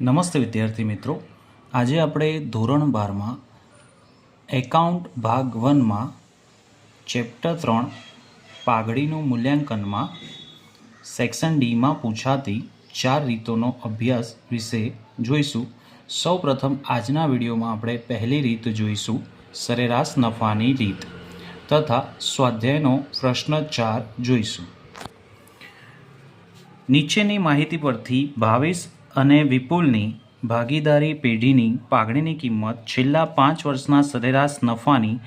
નમસ્તે વિદ્યાર્થી મિત્રો, આજે આપણે ધોરણ 12માં એકાઉન્ટ ભાગ 1માં ચેપ્ટર 3 પાઘડીનું મૂલ્યાંકનમાં સેક્શન ડીમાં પૂછાતી 4 રીતોનો અભ્યાસ વિશે જોઈશું. સૌપ્રથમ આજના વિડીયોમાં આપણે પહેલી રીત જોઈશું, સરેરાશ નફાની રીત, તથા સ્વાધ્યાયનો પ્રશ્ન 4 જોઈશું. નીચેની માહિતી પરથી ભાવેશ અને વિપુલની ભાગીદારી પેઢીની પાઘડીની કિંમત છેલ્લા 5 વર્ષના સરેરાશ નફાની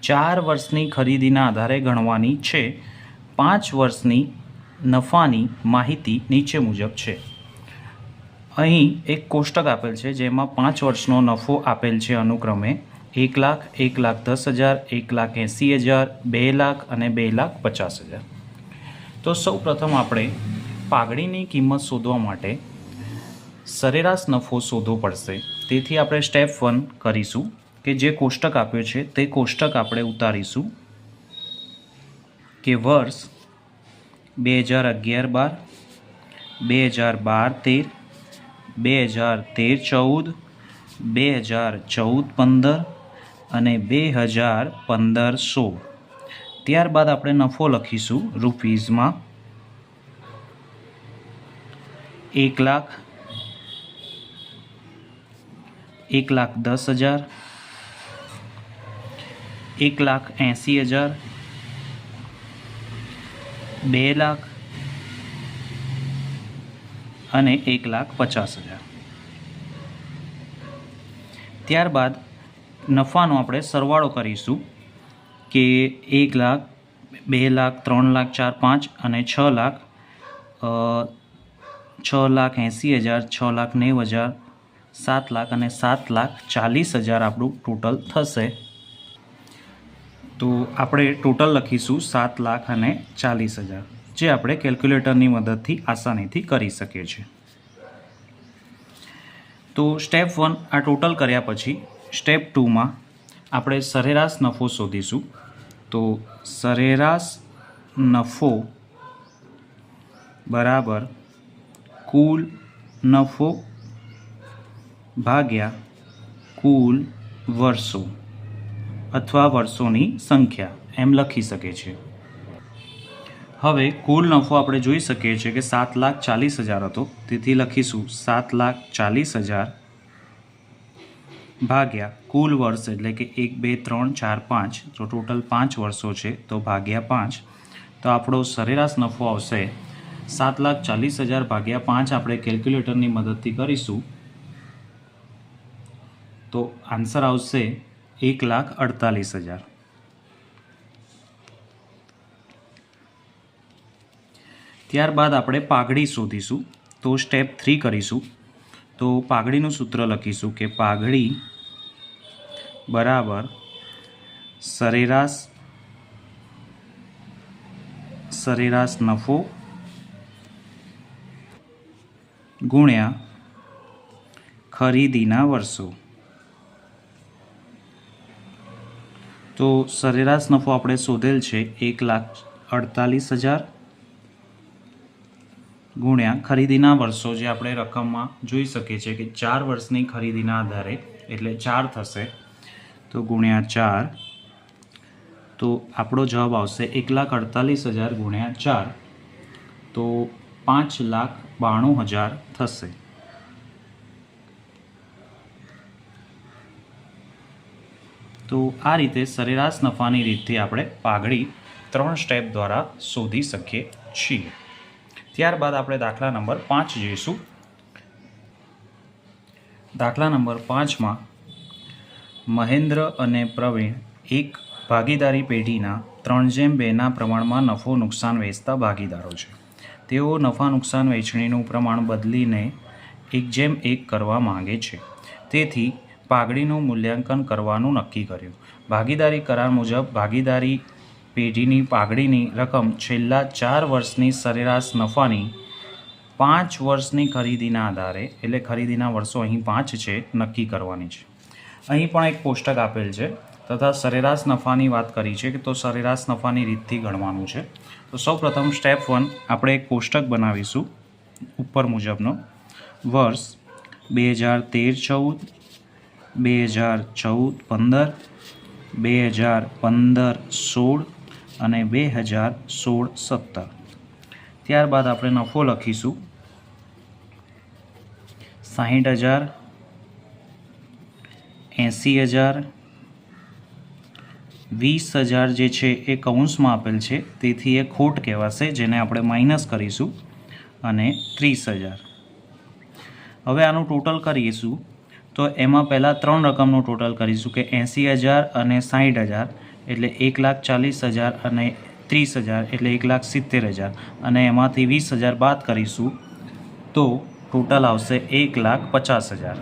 4 વર્ષની ખરીદીના આધારે ગણવાની છે. 5 વર્ષની નફાની માહિતી નીચે મુજબ છે. અહીં એક કોષ્ટક આપેલ છે જેમાં 5 વર્ષનો નફો આપેલ છે અનુક્રમે 1 લાખ, 1,10,000, 1,80,000, 2 લાખ અને 2,50,000. તો સૌ પ્રથમ આપણે પાઘડીની કિંમત શોધવા માટે સરેરાશ નફો શોધવો પડશે. તેથી આપણે સ્ટેપ 1 કરીશું કે જે કોષ્ટક આપ્યો છે તે કોષ્ટક આપણે ઉતારીશું કે વર્ષ 2011-12, 2012-13, 2013-14, 2014-15 અને 2015-16. ત્યારબાદ આપણે નફો લખીશું રૂપીઝમાં 1 લાખ, 1,10,000, 1,80,000, 2 લાખ અને 1,50,000. ત્યારબાદ નફાનો આપણે સરવાળો કરીશું કે 1 લાખ, 2 લાખ, 3 લાખ, 4, 5 અને 6 લાખ, 6,80,000, 6,90,000, 7 લાખ અને 7,40,000 આપણું ટોટલ થશે. તો આપણે ટોટલ લખીશું 7,40,000, જે આપણે કેલ્ક્યુલેટરની મદદથી આસાનીથી કરી શકીએ છીએ. તો સ્ટેપ 1 આ ટોટલ કર્યા પછી સ્ટેપ 2માં આપણે સરેરાશ નફો શોધીશું. તો સરેરાશ નફો બરાબર કુલ નફો ભાગ્યા કુલ વર્ષો અથવા વર્ષોની સંખ્યા એમ લખી શકે છે. હવે કુલ નફો આપણે જોઈ શકીએ છીએ કે 7,40,000 હતો, તેથી લખીશું 7,40,000 ભાગ્યા કુલ વર્ષ એટલે કે 1, 2, 3, 4, 5, તો ટોટલ 5 વર્ષો છે તો ભાગ્યા 5. તો આપણો સરેરાશ નફો આવશે 7,40,000 ભાગ્યા 5. આપણે કેલ્ક્યુલેટરની મદદથી કરીશું તો આન્સર આવશે 1,48,000. ત્યારબાદ આપણે પાઘડી શોધીશું. તો સ્ટેપ 3 કરીશું. તો પાઘડીનું સૂત્ર લખીશું કે પાઘડી બરાબર સરેરાશ નફો ગુણ્યા ખરીદીના વર્ષો. તો સરેરાશ નફો આપણે શોધેલ છે 1,48,000 ગુણ્યા ખરીદીના વર્ષો, જે આપણે રકમમાં જોઈ શકીએ છીએ કે 4 વર્ષની ખરીદીના આધારે એટલે 4 થશે. તો ગુણ્યા 4, તો આપણો જવાબ આવશે 1,48,000 ગુણ્યા 4, તો 5,92,000 થશે. તો આ રીતે સરેરાશ નફાની રીતથી આપણે પાઘડી 3 સ્ટેપ દ્વારા શોધી શકીએ છીએ. ત્યારબાદ આપણે દાખલા નંબર 5 જોઈશું. દાખલા નંબર 5માં મહેન્દ્ર અને પ્રવીણ એક ભાગીદારી પેઢીના 3:2ના પ્રમાણમાં નફો નુકસાન વેચતા ભાગીદારો છે. તેઓ નફા નુકસાન વહેંચણીનું પ્રમાણ બદલીને 1:1 કરવા માંગે છે. તેથી પાઘડીનું મૂલ્યાંકન કરવાનું નક્કી કર્યું. ભાગીદારી કરાર મુજબ ભાગીદારી પેઢીની પાઘડીની રકમ છેલ્લા 4 વર્ષની સરેરાશ નફાની 5 વર્ષની ખરીદીના આધારે, એટલે ખરીદીના વર્ષો અહીં 5 છે, નક્કી કરવાની છે. અહીં પણ એક કોષ્ટક આપેલ છે તથા સરેરાશ નફાની વાત કરી છે કે તો સરેરાશ નફાની રીતથી ગણવાનું છે. તો સૌપ્રથમ સ્ટેપ 1 આપણે એક કોષ્ટક બનાવીશું ઉપર મુજબનો. વર્ષ 2013-14, 2014-15, 2015-16 અને 2016-17. ત્યારબાદ આપણે નફો લખીશું 60,000, 80,000, 20,000 જે છે એ કૌંસમાં આપેલ છે તેથી એ ખોટ કહેવાશે, જેને આપણે માઇનસ કરીશું, અને 30,000. હવે આનું ટોટલ કરીશું તો એમાં પહેલાં 3 રકમનું ટોટલ કરીશું કે 80,000 અને 60,000 એટલે 1,40,000 અને 30,000 એટલે 1,70,000 અને એમાંથી 20,000 બાદ કરીશું તો ટોટલ આવશે 1,50,000.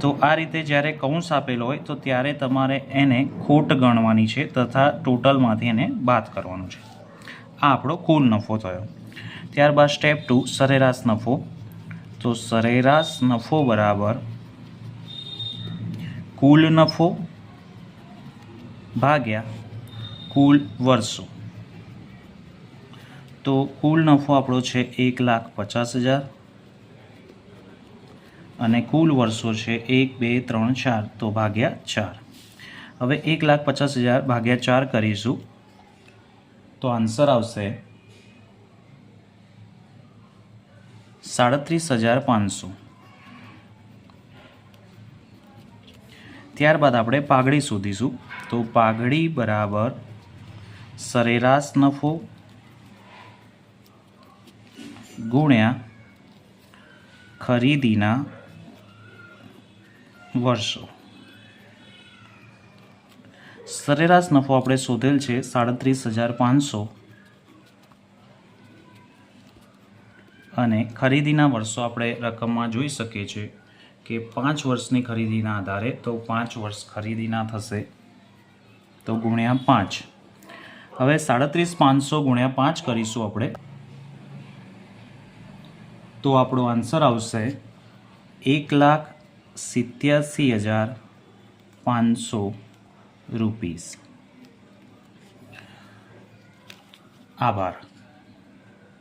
તો આ રીતે જ્યારે કૌંસ આપેલો હોય તો ત્યારે તમારે એને ખોટ ગણવાની છે તથા ટોટલમાંથી એને બાદ કરવાનું છે. આ આપણો કુલ નફો થયો. ત્યારબાદ સ્ટેપ 2 સરેરાશ નફો. તો સરેરાશ નફો બરાબર કુલ નફો ભાગ્યા કુલ વર્ષો. તો કુલ નફો આપણો છે 1,50,000 અને કુલ વર્ષો છે 1, 2, 3, 4 તો ભાગ્યા 4. હવે 1,50,000 ભાગ્યા 4 કરીશું તો આન્સર આવશે 37,500. ત્યારબાદ આપણે પાઘડી શોધીશું. તો પાઘડી બરાબર સરેરાશ નફો ગુણ્યા ખરીદીના વર્ષો. સરેરાશ નફો આપણે શોધેલ છે 37,500 અને ખરીદીના વર્ષો આપણે રકમમાં જોઈ શકીએ છીએ કે 5 વર્ષની ખરીદીના આધારે તો 5 વર્ષ ખરીદીના થશે તો ગુણ્યા 5. હવે 37,500 ગુણ્યા 5 કરીશું આપણે તો આપણો આન્સર આવશે 1,87,500 રૂપીસ. આભાર.